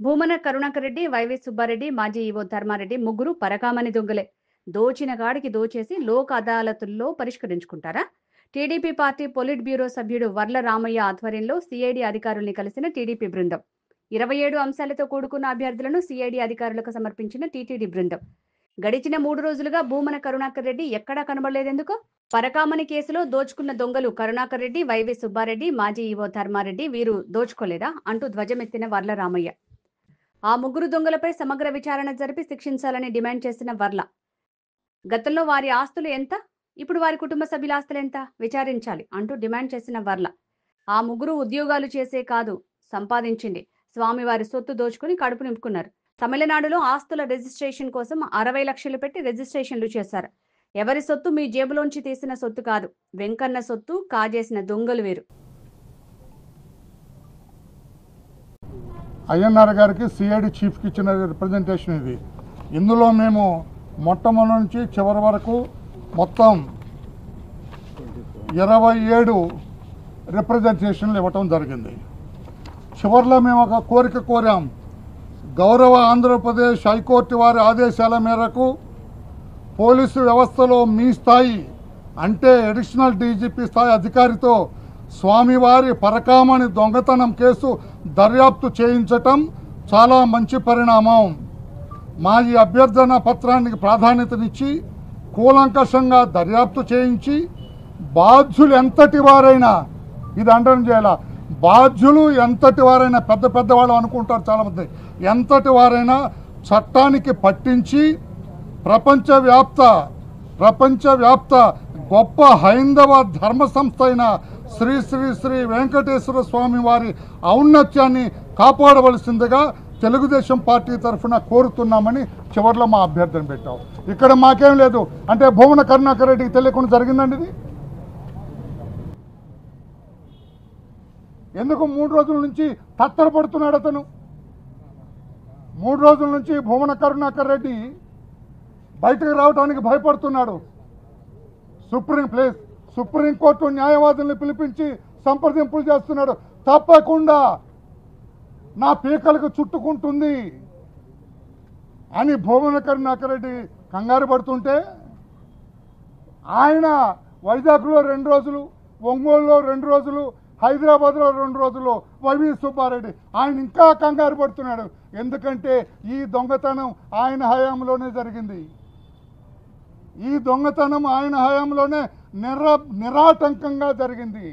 Bhumana Karunakar Reddy, YV Subba Reddy, మాజీ EO Dharma Reddy ముగ్గురు పరకామణి దొంగలే. దోచిన గాడికి దోచేసి లోక్ అదాలతుల్లో పరిష్కరించుకుంటారా? టీడీపీ పార్టీ పొలిట్ బ్యూరో సభ్యుడు వర్ల రామయ్య ఆధ్వర్యంలో సిఐడి అధికారుల్ని కలిసిన టీడీపీ బృందం. 27 అంశాలతో కూడుకున్న అభ్యర్థులను సిఐడి అధికారులకు సమర్పించిన టీటీడీ బృందం. గడిచిన 3 రోజులుగా భూమన కరుణాకర్ రెడ్డి ఎక్కడా కనబడలేదెందుకు? పరకామణి కేసులో దోచుకున్న దొంగలు కరుణాకర్ రెడ్డి, వైవి సుబ్బారెడ్డి, మాజీ ఈవో ధర్మారెడ్డి వీరు దోచుకోలేదా అంటూ ధ్వజమెత్తిన వర్ల రామయ్య. ఆ ముగ్గురు దొంగలపై సమగ్ర విచారణ జరిపి శిక్షించాలని డిమాండ్ చేసిన వర్ల. గతంలో వారి ఆస్తులు ఎంత, ఇప్పుడు వారి కుటుంబ సభ్యుల ఆస్తులు ఎంత విచారించాలి అంటూ డిమాండ్ చేసిన వర్ల. ఆ ముగ్గురు ఉద్యోగాలు చేసే కాదు, సంపాదించింది స్వామివారి సొత్తు దోచుకుని కడుపు నింపుకున్నారు. తమిళనాడులో ఆస్తుల రిజిస్ట్రేషన్ కోసం 60 లక్షలు పెట్టి రిజిస్ట్రేషన్లు చేశారు. ఎవరి సొత్తు మీ జేబులోంచి తీసిన సొత్తు కాదు, వెంకన్న సొత్తు కాజేసిన దొంగలు వేరు. అయ్యన్నార్ గారికి సిఐడి చీఫ్కి ఇచ్చిన రిప్రజెంటేషన్ ఇది. ఇందులో మేము మొట్టమొదటి నుంచి చివరి వరకు మొత్తం 27 రిప్రజెంటేషన్లు ఇవ్వటం జరిగింది. చివరిలో మేము ఒక కోరిక కోరాం. గౌరవ ఆంధ్రప్రదేశ్ హైకోర్టు వారి ఆదేశాల మేరకు పోలీసు వ్యవస్థలో మీ స్థాయి అంటే అడిషనల్ డీజీపీ స్థాయి అధికారితో స్వామివారి పరకామణి దొంగతనం కేసు దర్యాప్తు చేయించటం చాలా మంచి పరిణామం. మా ఈ అభ్యర్థన పత్రానికి ప్రాధాన్యతనిచ్చి కూలంకషంగా దర్యాప్తు చేయించి బాధ్యులు ఎంతటి వారైనా, ఇది అండర్లైన్ చేయాల, బాధ్యులు ఎంతటి వారైనా, పెద్ద పెద్దవాళ్ళు అనుకుంటారు చాలామంది, ఎంతటి వారైనా చట్టానికి పట్టించి ప్రపంచవ్యాప్త గొప్ప హైందవ ధర్మ సంస్థ అయిన శ్రీ శ్రీ శ్రీ వెంకటేశ్వర స్వామి వారి ఔన్నత్యాన్ని కాపాడవలసిందిగా తెలుగుదేశం పార్టీ తరఫున కోరుతున్నామని చివరిలో మా అభ్యర్థన పెట్టాం. ఇక్కడ మాకేం లేదు అంటే భూమన కరుణాకర్ రెడ్డికి తెలియకుండా జరిగిందండి ఇది. ఎందుకు 3 రోజుల నుంచి తత్తరపడుతున్నాడు అతను? 3 రోజుల నుంచి భూమన కరుణాకర్ రెడ్డి బయటకు రావడానికి భయపడుతున్నాడు. సుప్రీంకోర్టు న్యాయవాదుల్ని పిలిపించి సంప్రదింపులు చేస్తున్నాడు. తప్పకుండా నా పీకలకు చుట్టుకుంటుంది అని భూమన కరుణాకర్ రెడ్డి కంగారు పడుతుంటే, ఆయన వైజాగ్లో 2 రోజులు, ఒంగోలులో 2 రోజులు, హైదరాబాద్లో 2 రోజులు వైవి సుబ్బారెడ్డి ఆయన ఇంకా కంగారు పడుతున్నాడు. ఎందుకంటే ఈ దొంగతనం ఆయన హయాంలోనే జరిగింది. ఈ దొంగతనం ఆయన హయాంలోనే నిరాటంకంగా జరిగింది.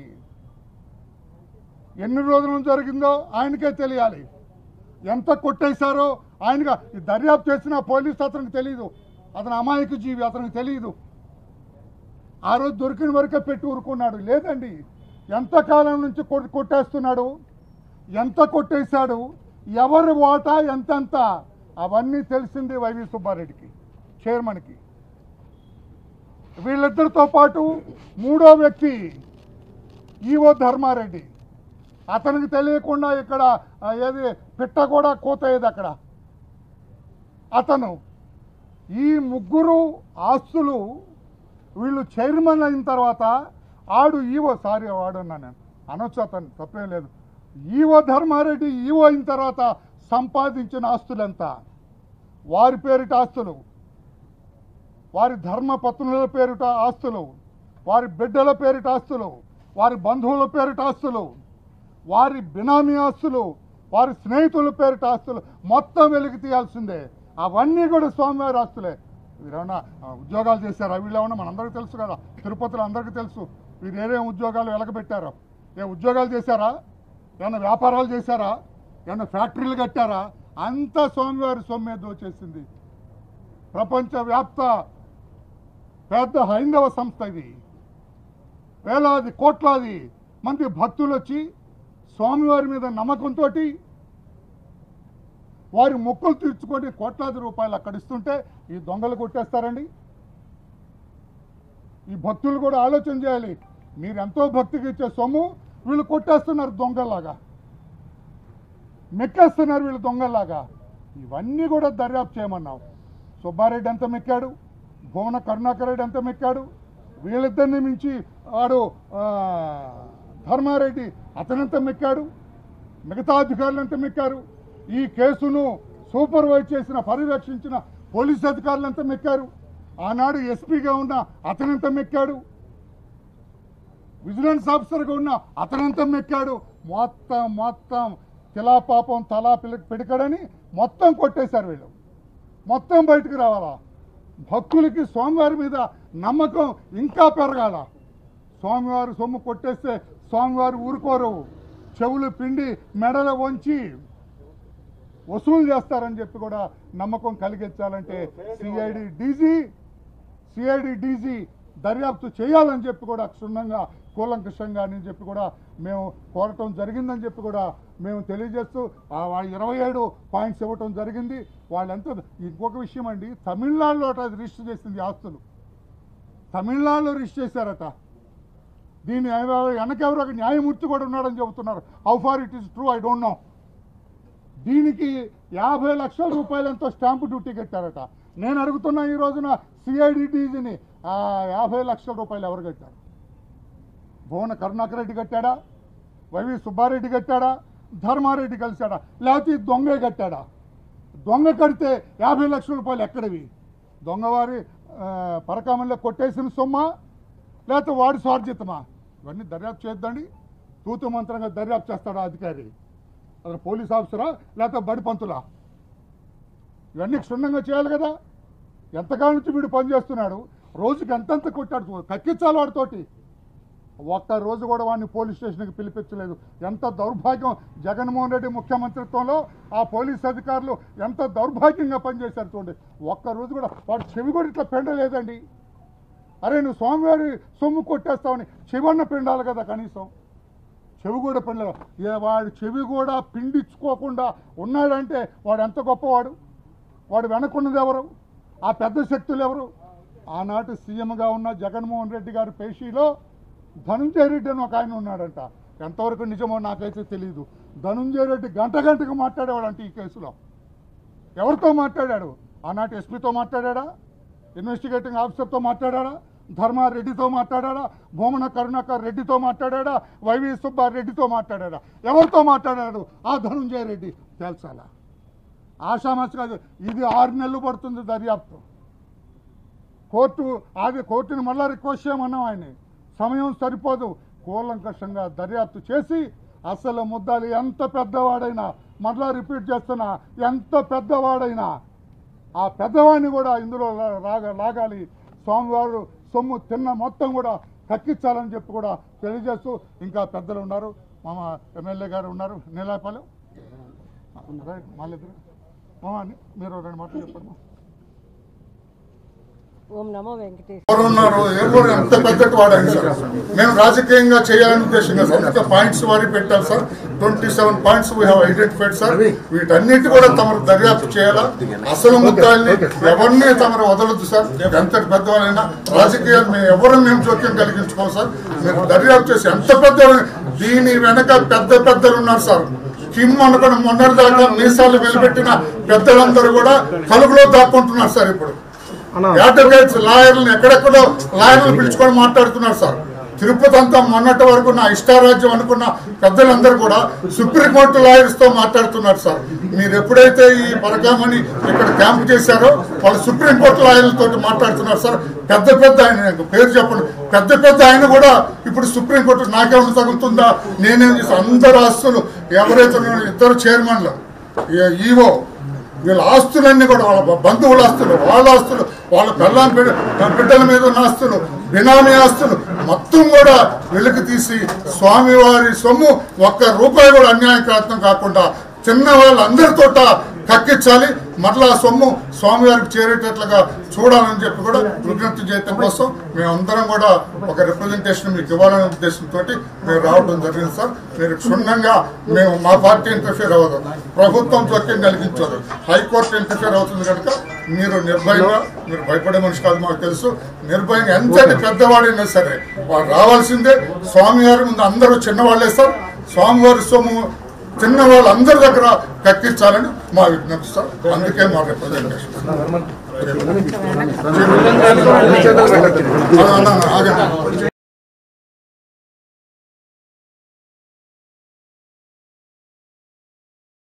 ఎన్ని రోజుల నుంచి జరిగిందో ఆయనకే తెలియాలి. ఎంత కొట్టేశారో ఆయనగా దర్యాప్తు చేసిన పోలీసు అతనికి తెలియదు. అతను అమాయక జీవి, అతనికి తెలియదు. ఆ రోజు దొరికిన వరకే పెట్టి ఊరుకున్నాడు. లేదండి, ఎంతకాలం నుంచి కొట్టేస్తున్నాడు, ఎంత కొట్టేశాడు, ఎవరి వాటా ఎంతెంత అవన్నీ తెలిసింది వైవి సుబ్బారెడ్డికి, చైర్మన్కి. వీళ్ళిద్దరితో పాటు 3వ వ్యక్తి ఈవో ధర్మారెడ్డి, అతనికి తెలియకుండా ఇక్కడ ఏది పిట్ట కూడా కోతయ్యేది అక్కడ. అతను ఈ ముగ్గురు ఆస్తులు వీళ్ళు చైర్మన్ అయిన తర్వాత వాడున్నా నేను అనొచ్చు, అతను తప్పేం లేదు. ఈవో ధర్మారెడ్డి ఈవో అయిన తర్వాత సంపాదించిన ఆస్తులంతా, వారి పేరిట ఆస్తులు, వారి ధర్మపత్నుల పేరిట ఆస్తులు, వారి బిడ్డల పేరిట ఆస్తులు, వారి బంధువుల పేరిట ఆస్తులు, వారి బినామీ ఆస్తులు, వారి స్నేహితుల పేరిట ఆస్తులు మొత్తం వెలికి తీయాల్సిందే. అవన్నీ కూడా స్వామివారి ఆస్తులే. వీరేమన్నా ఉద్యోగాలు చేశారా? వీళ్ళేమన్నా మనందరికీ తెలుసు కదా, తిరుపతిలో అందరికీ తెలుసు వీరు ఏమేమి ఉద్యోగాలు వెలగబెట్టారో. ఉద్యోగాలు చేశారా? ఏమన్నా వ్యాపారాలు చేశారా? ఏమన్నా ఫ్యాక్టరీలు కట్టారా? అంతా స్వామివారి సొమ్మే దోచేసింది. ప్రపంచవ్యాప్త పెద్ద హైందవ సంస్థ ఇది. వేలాది కోట్లాది మంది భక్తులు వచ్చి స్వామివారి మీద నమ్మకంతో వారి మొక్కులు తీర్చుకొని కోట్లాది రూపాయలు అక్కడ ఇస్తుంటే ఈ దొంగలు కొట్టేస్తారండి. ఈ భక్తులు కూడా ఆలోచన చేయాలి. మీరు ఎంతో భక్తికి ఇచ్చే సొమ్ము వీళ్ళు కొట్టేస్తున్నారు దొంగల్లాగా, మెక్కేస్తున్నారు వీళ్ళు దొంగల్లాగా. ఇవన్నీ కూడా దర్యాప్తు చేయమన్నాం. సుబ్బారెడ్డి ఎంత మెక్కాడు, భువన కరుణాకర్ రెడ్డి ఎంత మెక్కాడు, వీళ్ళిద్దరిని మించి వాడు ధర్మారెడ్డి అతనంత మెక్కాడు, మిగతా అధికారులు ఎంత మెక్కారు. ఈ కేసును సూపర్వైజ్ చేసిన పర్యవేక్షించిన పోలీస్ అధికారులంతా మెక్కారు. ఆనాడు ఎస్పీగా ఉన్న అతనంతా మెక్కాడు, విజిలెన్స్ ఆఫీసర్గా ఉన్న అతనంతా మెక్కాడు. మొత్తం తిలాపాపం తలా పిడికడని మొత్తం కొట్టేశారు వీళ్ళు. మొత్తం బయటకు రావాలా. భక్తులకి స్వామివారి మీద నమ్మకం ఇంకా పెరగాల. స్వామివారి సొమ్ము కొట్టేస్తే స్వామివారు ఊరుకోరు, చెవులు పిండి మెడలు వంచి వసూలు చేస్తారని చెప్పి కూడా నమ్మకం కలిగించాలంటే సిఐడి డీజీ దర్యాప్తు చేయాలని చెప్పి కూడా క్షుణ్ణంగా కూలంకషంగా అని చెప్పి కూడా మేము కోరటం జరిగిందని చెప్పి కూడా మేము తెలియజేస్తూ 27 పాయింట్స్ ఇవ్వటం జరిగింది. వాళ్ళెంత ఇంకొక విషయం అండి, తమిళనాడులో అది రిజిస్టర్ చేసింది ఆస్తులు, తమిళనాడులో రిజిస్టర్ చేశారట. దీని వెనకెవరో ఒక న్యాయమూర్తి కూడా ఉన్నాడని చెబుతున్నారు. How far it is true I don't know. దీనికి 50 లక్షల రూపాయలు ఎంతో స్టాంపు డ్యూటీ కట్టారట. నేను అడుగుతున్నా ఈ రోజున సిఐడి డీజీని, 50 లక్షల రూపాయలు ఎవరు కట్టారు? భువన కరుణాకర్ రెడ్డి కట్టాడా, వైవి సుబ్బారెడ్డి కట్టాడా, ధర్మారెడ్డి కలిశాడా, లేకపోతే దొంగే కట్టాడా? దొంగ కడితే 50 లక్షల రూపాయలు ఎక్కడివి? దొంగవారి పరకామంలో కొట్టేసిన సొమ్మా, లేకపోతే వాడి స్వార్జితమా? ఇవన్నీ దర్యాప్తు చేద్దండి. తూతు మంత్రంగా దర్యాప్తు చేస్తాడా అధికారి? అతను పోలీస్ ఆఫీసరా లేకపోతే బడిపంతులా? ఇవన్నీ క్షుణ్ణంగా చేయాలి కదా. ఎంతకాలం నుంచి వీడు పనిచేస్తున్నాడు, రోజుకి ఎంతెంత కొట్టాడు, కక్కించాలి వాడితోటి. ఒక్క రోజు కూడా వాడిని పోలీస్ స్టేషన్కి పిలిపించలేదు. ఎంత దౌర్భాగ్యం! జగన్మోహన్ రెడ్డి ముఖ్యమంత్రిత్వంలో ఆ పోలీస్ అధికారులు ఎంత దౌర్భాగ్యంగా పనిచేశారు చూడండి. ఒక్క రోజు కూడా వాడు చెవి కూడా ఇట్లా పెండలేదండి. అరే నువ్వు స్వామివారి సొమ్ము కొట్టేస్తావని చెవన్న పిండాలి కదా, కనీసం చెవి కూడా పిండలేదు. వాడు చెవి కూడా పిండించుకోకుండా ఉన్నాడంటే వాడు ఎంత గొప్పవాడు? వాడు వెనకున్నది ఎవరు? ఆ పెద్ద శక్తులు ఎవరు? ఆనాటి సీఎంగా ఉన్న జగన్మోహన్ రెడ్డి గారి పేషీలో ధనుంజయ రెడ్డి అని ఒక ఆయన ఉన్నాడంట. ఎంతవరకు నిజమో నాకైతే తెలియదు. ధనుంజయ రెడ్డి గంటకు మాట్లాడేవాడంట ఈ కేసులో. ఎవరితో మాట్లాడాడు? ఆనాటి ఎస్పీతో మాట్లాడా, ఇన్వెస్టిగేటింగ్ ఆఫీసర్తో మాట్లాడా, ధర్మారెడ్డితో మాట్లాడా, భూమన కరుణాకర్ రెడ్డితో మాట్లాడా, వైవి సుబ్బారెడ్డితో మాట్లాడా? ఎవరితో మాట్లాడాడు ఆ ధనుంజయ రెడ్డి? తెలుసాలా? ఆషామాషి కాదు. ఇది 6 నెలలు పడుతుంది దర్యాప్తు. కోర్టుని మళ్ళా రిక్వెస్ట్ చేయమన్నాం ఆయన్ని. సమయం సరిపోదు. కూలంకషంగా దర్యాప్తు చేసి అసలు ముద్దాలి ఎంత పెద్దవాడైనా, మళ్ళా రిపీట్ చేస్తున్నా, ఎంత పెద్దవాడైనా ఆ పెద్దవాడిని కూడా ఇందులో లాగాలి. స్వామివారు సొమ్ము తిన్న మొత్తం కూడా కక్కించాలని చెప్పి కూడా తెలియజేస్తూ, ఇంకా పెద్దలు ఉన్నారు, మా ఎమ్మెల్యే గారు ఉన్నారు నీలాపాలెం, వాళ్ళిద్దరు మామని మీరు 2 మాటలు చెప్పండి. ఓం నమో వెంకటేశ్వర. ఎవరున్నారు ఎవరు ఎంత పెద్దటి వాడండి సార్. మేము రాజకీయంగా చేయాలని ఉద్దేశంగా సార్ పాయింట్స్ వారి పెట్టాం sir. 27 points we have identified sir. వీటన్నిటి కూడా తమరు దర్యాప్తు చేయాలా. అసలు ముద్దాల్ని ఎవరిని తమరు వదలొద్దు సార్. ఎంతటి పెద్దవాళ్ళైనా రాజకీయాలు మేము జోక్యం కలిగించుకోవాలి సార్. మీరు దర్యాప్తు చేసి ఎంత పెద్దవాళ్ళు, దీని వెనక పెద్దలు ఉన్నారు సార్. కిమ్ అనుకున్న మొన్నటిదాకా మీసాలు వెలిపెట్టిన పెద్దలందరూ కూడా కలుగులో దాక్కుంటున్నారు సార్. ఇప్పుడు అడ్వకేట్స్ లాయర్లను ఎక్కడెక్కడో లాయర్లను పిలుచుకొని మాట్లాడుతున్నారు సార్. తిరుపతి అంతా మొన్నటి వరకు నా ఇష్టారాజ్యం అనుకున్న పెద్దలందరూ కూడా సుప్రీంకోర్టు లాయర్స్ తో మాట్లాడుతున్నారు సార్. మీరు ఎప్పుడైతే ఈ పరకామని ఇక్కడ క్యాంప్ చేశారో వాళ్ళు సుప్రీంకోర్టు లాయర్లతో మాట్లాడుతున్నారు సార్. పెద్ద ఆయన పేరు చెప్పండి, పెద్ద ఆయన కూడా ఇప్పుడు సుప్రీంకోర్టు నాకేమైనా తగులుతుందా, నేనేం చేస్తాను? అందరు ఆస్తులు ఎవరైతే ఇద్దరు చైర్మన్లు, ఈవో, వీళ్ళ ఆస్తులన్నీ కూడా వాళ్ళ బంధువుల ఆస్తులు, వాళ్ళ ఆస్తులు, వాళ్ళ బిడ్డల మీద ఉన్న ఆస్తులు, బినామీ ఆస్తులు మొత్తం కూడా వెలికి తీసి స్వామివారి సొమ్ము ఒక్క రూపాయి కూడా అన్యాయకాత్మం కాకుండా చిన్న వాళ్ళందరితో కక్కించాలి. మరలా సొమ్ము స్వామివారికి చేరేటట్లుగా చూడాలని చెప్పి కూడా విజ్ఞప్తి చేయడం కోసం మేమందరం కూడా ఒక రిప్రజెంటేషన్ మీకు ఇవ్వాలనే ఉద్దేశంతో మేము రావడం జరిగింది సార్. మీరు క్షుణ్ణంగా మేము మా పార్టీ ఇంటర్ఫియర్ అవ్వదు, ప్రభుత్వం జోక్యం కలిగించదు, హైకోర్టు ఇంటర్ఫియర్ అవుతుంది కనుక మీరు నిర్భయంగా, మీరు భయపడే మనిషి కాదు మాకు తెలుసు, నిర్భయంగా ఎంతటి పెద్దవాడైనా సరే వాడు రావాల్సిందే. స్వామివారి ముందు అందరూ చిన్నవాళ్లే సార్. స్వామివారి సొమ్ము చిన్న వాళ్ళందరి దగ్గర కక్కించాలని మా విజ్ఞప్తి సార్. అందుకే మా రిప్రజెంటేషన్.